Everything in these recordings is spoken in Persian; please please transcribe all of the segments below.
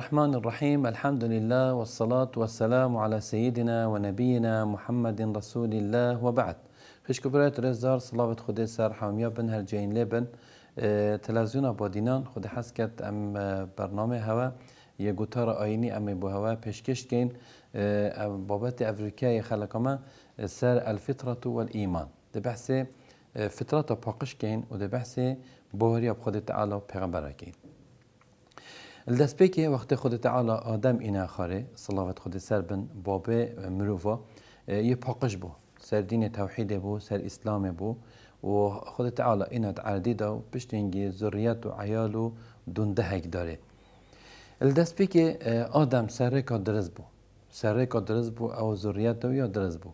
الرحمن الرحيم. الحمد لله والصلاة والسلام على سيدنا ونبينا محمد رسول الله وبعد. خش كبرات رزار صلاة خدي سر حامية بن هالجين لبن تلفزيون بادینان خود حس کرد ام برنامه هوا یه گوتار آینی ام بو هوا پیشکش کن بابت افریقای خلقما سر الفطرة والإيمان ده بحث فطرة باقش کن و ده بحث بوهری اب خود تعالی پیغمبر کن. الدست بکی وقت خود تعالی آدم اینا خاره صلوات خود سر بن بابه مروفا یه پاقش بو سر دین توحید بو سر اسلام بو و خود تعالی اینا عردی دا و پشتینگی ذریت و عیال و دوندهک داره. الدست بکی آدم سر که درز بو او ذریت دا یا درز بو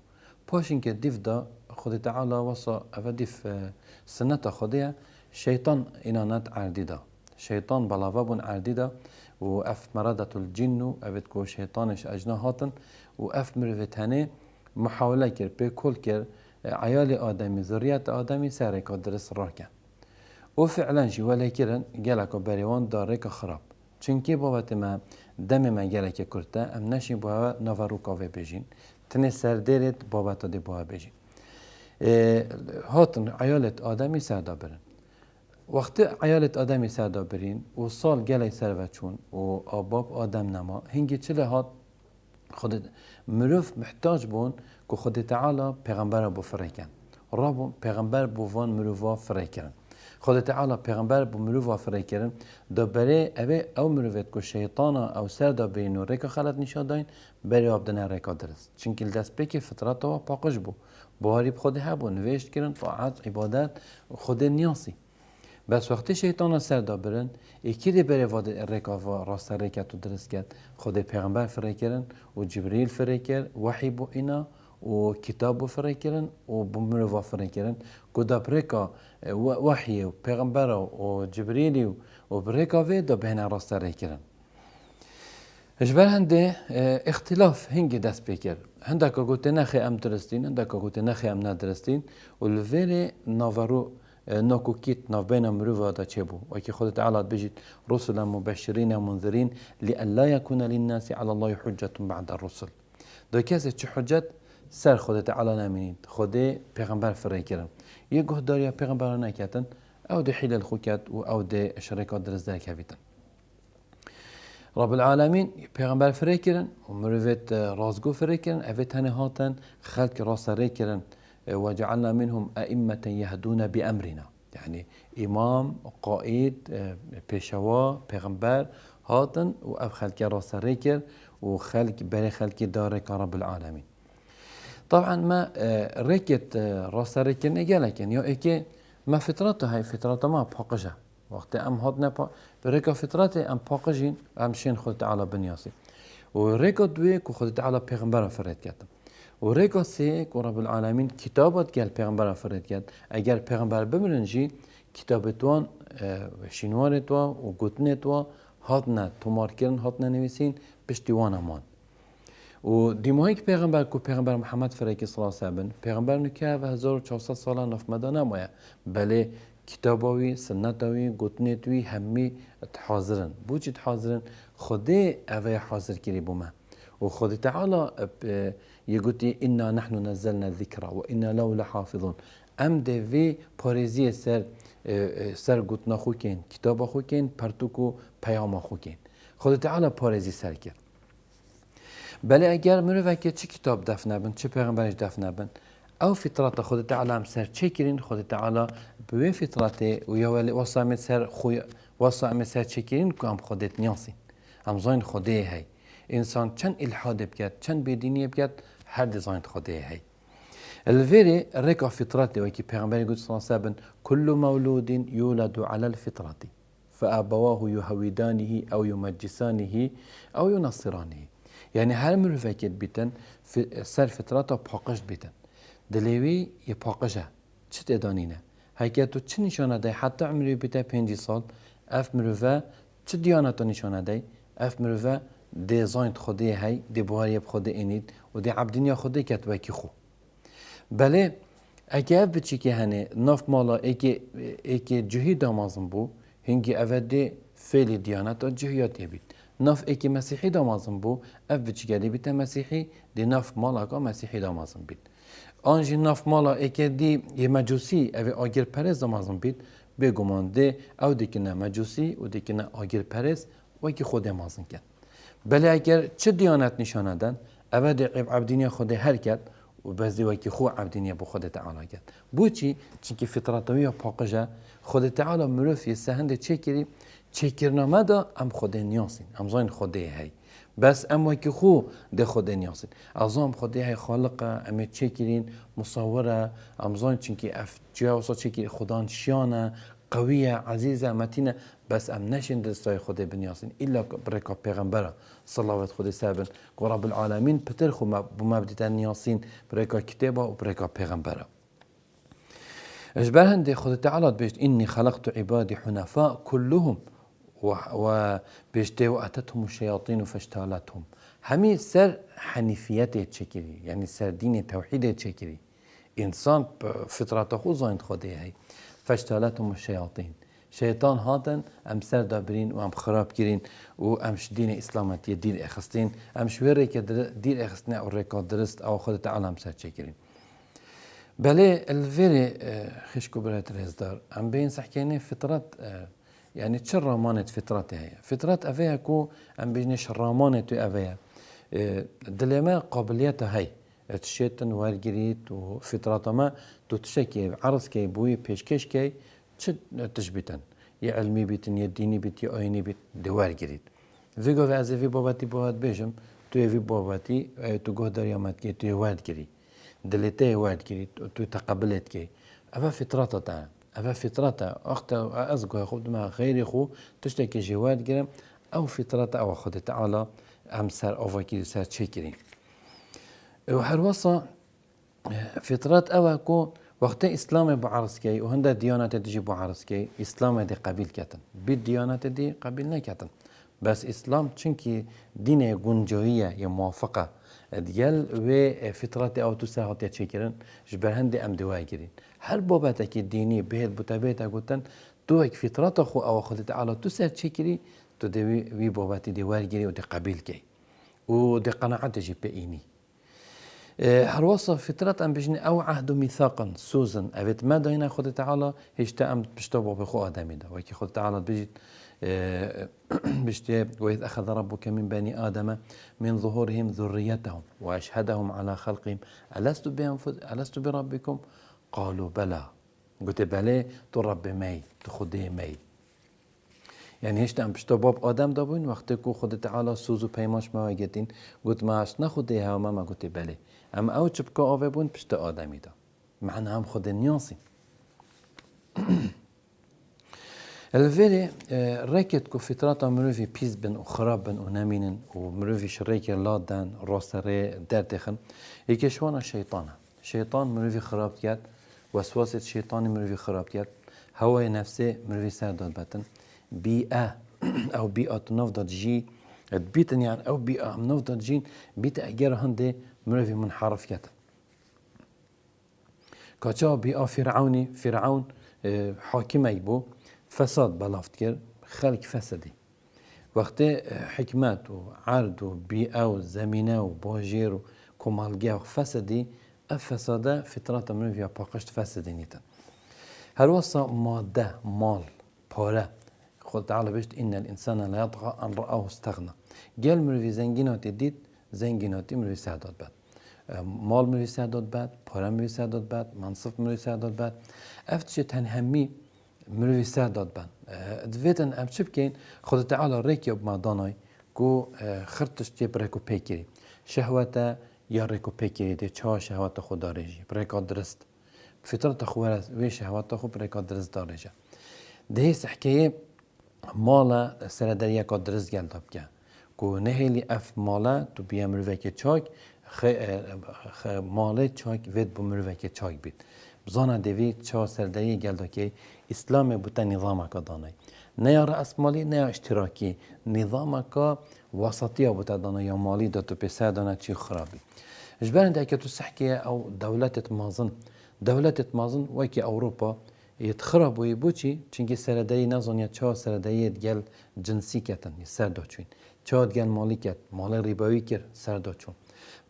پاشین که دیف دا خود تعالی وصا او دیف سنت خودیه شیطان اینا نت عردی دا شيطان بلاوابون عديدة وأف مرادة الجن وأبتكو شيطانش أجناهاتن وأف مرفتهنه محاولة كر بكل كر عيال آدمي ذرية آدمي سارك درس راكن وفعلا جي ولا كرن جالك بريوان دارك خراب چونكي بابت ما دم ما جالك كرتا أم نشي بها نفرو كافي بيجين تني سرديرت بابت دي بها بيجين هاتن عيالة آدمي سادا برن وقت عیالت آدمی سردا برین و سال گلی سر چون و آباب آدم نما هنگی چله هات خود مروف محتاج بون که خود تعالی پیغمبر بو فرکن رابون پیغمبر بو وان مروفا فرکن خود تعالی پیغمبر بو مروفا فرکن دا بره او مروفت که شیطانا او سردا برین و ریکا خلط نشاد داین بره آبدن ریکا درست چونکه دست بکی فطرت و پاقش بو باری بخود هبو نوشت کرن طاعت عبادت خود نیاسی بس وقتی شیطان سر دابرن یکی دی بره واد رکاوا راست رکت و درست کرد خود پیغمبر فرکرن و جبریل فرکر وحی بو اینا و کتاب بو فرکرن و بمروا فرکرن کدا برکا وحی و پیغمبر و جبریلی و برکا وی دا بهنا راست رکرن اجبر هنده اختلاف هنگی دست بکر هنده که گوته نخی ام درستین هنده که گوته نخی ام ندرستین و الویر ناورو ناكوكيت نافبين مروفا دا تشيبو وكي خود تعالى بيجيت رسلا مبشرين ومنذرين لئلا يكون للناس على الله حجة بعد الرسل دا كاسة چه حجت سر خود تعالى نامينين خود پیغمبر فرای کرن یه گهداریا پیغمبر نکتن او ده حیل الخوکت و او ده شرکات درز در کبیتن رب العالمين پیغمبر فرای کرن و مروفت رازگو فرای کرن اوید هنه هاتن خلق راس رای کرن وجعلنا منهم أئمة يهدون بأمرنا يعني إمام قائد بيشوا پیغمبر هاتن و أب خلق راس ريكر و خلق بري خلق دارك رب العالمين طبعا ما ريكت راس ريكر نجالكن يا إيكي ما فطرته هاي فطرته ما باقجة وقت أم هاتنا بريكا فطرته أم باقجين أم شين خد تعالى بنياسي وريكا دوي كو خد تعالى پیغمبر فرد كتم و ریکا سه که رب العالمین کتابات گل پیغمبر فرد کرد اگر پیغمبر بمرنجی کتابتوان شینوارتوا و گوتنتوا هاتنا تومار کرن هاتنا نویسین پشتیوان امان و دیمایی که پیغمبر محمد فرکی صلی الله علیه و پیغمبر نکه و 1400 سال نف مدانه مایه بله کتاباوی سنتاوی گوتنتوی همی حاضرن بوچی حاضرن خودی اوه حاضر کری بومه و خود تعالى يقولي إنا نحن نزلنا الذكر وإنا له لحافظون أم ده في باريزية سر قطنا خوكين كتاب خوكين پرتوكو پیام خوكين خود تعالى باريزي سر کرد بله اگر مروفه چه کتاب دفنه بن چه پیغمبرش دفنه بن او فطرت خود تعالى هم سر چه کرین خود تعالى بوی فطرت و یا ولی واسه سر خوی واسه سر چه کرین که هم خودت نیاسین هم زاین خوده هی انسان چند الحاد بکرد چند بدینی بکرد هر دیزاین خوده هی الویری رکا فطرت وکی پیغمبر گفت صلی الله علیه و كل مولود يولد على الفطرة فأبواه يهودانه أو يمجسانه أو ينصرانه يعني هر مروفه که بیتن سر فطرت پاقش بیتن دلیوی یه پاقشه چه تدانینه هکه تو چه نشانه ده حتی عمری بیته 5 سال اف مروفه چه دیانتا نشانه ده اف مروفه دی زاینت خودی هی دی بوهری بخوده اینید و دی عبدینیا خودی کت وکی خو بله اگه اف بچی که هنه ناف مالا ایکی جهی دامازم بو هنگی اوه دی فعل دیانت جهیات یبید ناف ایکی مسیحی دامازم بو اف بچگلی بیت مسیحی دی ناف مالا کا مسیحی دامازم بید آنجی ناف مالا ایکی دی یه مجوسی او آگر پرز دامازم بید بگمان ده او دیکنه مجوسی و دیکنه آگر پرز و که خود مازن کن بله اگر چه دیانت نشانه دن او دی عبدینی خود هر کد و بس دی که خو عبدینی بو خود تعالی کد بو چی؟ چونکه فطرتوی پاکجه خود تعالی مروفی سهند چه کری؟ چه کرنامه دا ام خود نیاسین ام زاین خود هی بس اما که خو ده خود نیاسین ازام خود هی خالقه ام چه کرین مصوره ام زاین چونکه اف جاوسا چه کری خدان شیانه قویه عزیزه متینه بس ام نشین دستای خود بنیاسین الا برکا پیغمبره صلوات خود سبن که رب العالمین پتر خو بمبدیتن نیاسین برکا کتابه و برکا پیغمبره اجبر هندي خد تعالى بيشت إني خلقت عبادي حنفاء كلهم وبيشتي وأتتهم الشياطين فاجتالتهم همي سر حنيفيته تشكري يعني سر دين توحيده تشكري إنسان فطرته زاين خده هي فاجتالتهم الشياطين شيطان هاتن ام سر دابرين و ام خراب كرين و امش دين اسلامتي دين اخستين امش وريك دين اخستنا او ريكا درست او خد تعالى ام سر تشكرين بله الفيري خشكو برات رزدار ام بين سحكيني فطرات يعني تشرامانة فطرتها هي فطرات افيها كو ام بيني شرامانة افيها دلما قابليتها هي تشيتن وارجريت وفطرات ما تشكي عرض كي بوي بيشكش كي تشبيتن يا علمي بيتن يا ديني بيت يا ايني بيت دوار جريت فيغو في في باباتي بوهات بيجم تو في باباتي تو قدر يامات كي تو واد جري دلته واد كي تو تقبلت كي افا فطرتها افا فطرتها اخت ازغو خود ما غير خو تشتكي جواد جرم او فطرتها او خد تعالى امسر او كي سر تشكري وحروصه فطرات او كو وقت اسلام بعرسكي وهندا ديانات تجي بعرسكي اسلام دي قبيل كتن بالديانات دي قبيل نكتن بس اسلام چونكي دين گنجويه يا موافقه ديال و فطرات او تساهات تشكرن جبرهند ام دوايرين هر بابتك ديني بهت بتبيتا قلتن تو فطرات خو او خدت على تسا تشكري تو دي وي بابتي دي وارجري ودي قبيل كي ودي قناعه جي بيني هروصة فطرة أم بجني أو عهد ميثاقا سوزن أبيت ما دينا خد تعالى هيشتا أم بشتوبه بخو آدمي ده ويكي خد تعالى بيجي بشتي وإذ أخذ ربك من بني آدم من ظهورهم ذريتهم وأشهدهم على خلقهم ألست بربكم قالوا بلى قلت بلى تو رب ماي تخدي ماي يعني هيش تام بشتوباب آدم دابون وقتی کو خود تعالی سوزو پیماش ما گتین قلت ماش نخودی ها ما قلت بله ام او چبکا آوه بون پشت آدمی دا معنى هم خود نیاسی الفيري ركت كو فطرات مروفي بيز بن وخراب بن ونامين ومروفي شريك لادن روسري دردخن يكشوانا شيطان مروفي خراب كيات وسواسة شيطان مروفي خراب كيات هواي نفسه مروفي سرداد باتن بيئة أو بيئة نفضت جي بيتن يعني أو بيئة نفضت جين بيئة أجر هندي مروفي منحرف كيات كاتشا بيئة فرعون حاكم يبو فساد بلافت كر خلق فسدي وقت حكمات وعرض وبيئة وزمينة وباجير وكمالجة وفسدي الفساد فطرة من فيها باقشت فسدي نيتا هالوصا مادة مال بارة خد تعالى بيشت إن الإنسان لا يطغى أن رآه استغنى جال مرفي زنجينات ديت زنجينات مرفي سعدات بعد مال مرفي سعدات بعد بارة مرفي سعدات بعد منصف مرفي سعدات بعد أفتشت هنهمي مروي سعدات بان دویتن ام چه بکن خود تعالی ریکیاب ما دانای کو خرطش تی برکو پیکری شهوتا یا ریکو پیکری دی چه شهوت خود دارجی برکا درست فطرت خوارد وی شهوت خود برکا درست دارجه دهیس حکیه مالا سردریه کا درست گلداب که کو نهیلی اف مالا تو بیا مروی که چاک ماله چاک وید بو مروی که چاک بید بزانا دوی چه سردری گلدا که اسلام بوده نظام که دانای نه یا رأس مالی نه یا اشتراکی نظام که وسطی بوده دانای یا مالی دا تو پیسه دانه چی خرابی اجبارنده که تو سحکیه او دولت مازن وکی اوروپا يتخرب ويبوشي چونكي سردي نظن يا چه سردي گل جنسي كتن سردا چوين چاد گل مالی کرد مال ریبوی کرد سردا چون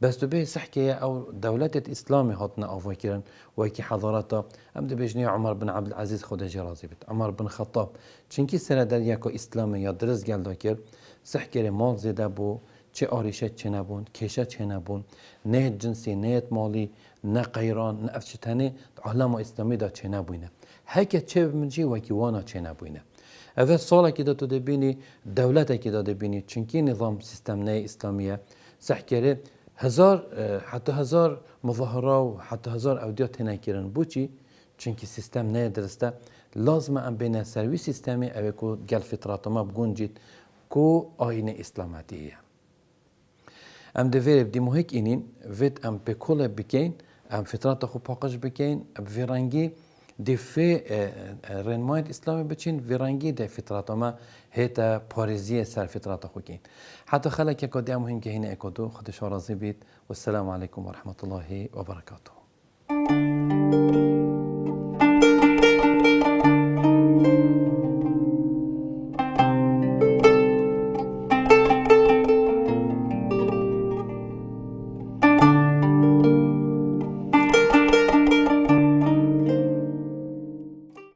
بس تو به سحكي او دولت اسلامي هاتنا افاكرن وكي حضارتا ام دبجني عمر بن عبد العزيز خدا جرازي بت عمر بن خطاب چنكي سر در يكو اسلامي یا درز گل داكر سحكي مال زيده بو چه آریشه چه نبون کشه چه نبون نه جنسی نه مالی نه قیران نه افشتنه عالم اسلامی دا چه نبوینه هکه چه بمنجی وکی وانا چه نبوینه اول ساله که دا تو دبینی دولت که دا دبینی چونکی نظام سیستم نه اسلامیه سحکره حتی هزار مظاهره و حتی هزار اودیا تنکرن بوچی چونکی سیستم نه درسته لازم ام بین سروی سیستمی اوه کو گل فطرات ما بگونجید کو آین اسلاماتیه ام دویر بدی محک اینین وید ام بکل بکین ام فطرات خو پاکش بکین ویرانگی دفع رنمایت اسلامی بچین ویرانگی ده فطرات ما هیتا پاريزية سر فطرات خو کین حتی خلک که کدی مهم که هینه اکدو خودش راضی بید و السلام علیکم و رحمت الله و برکاته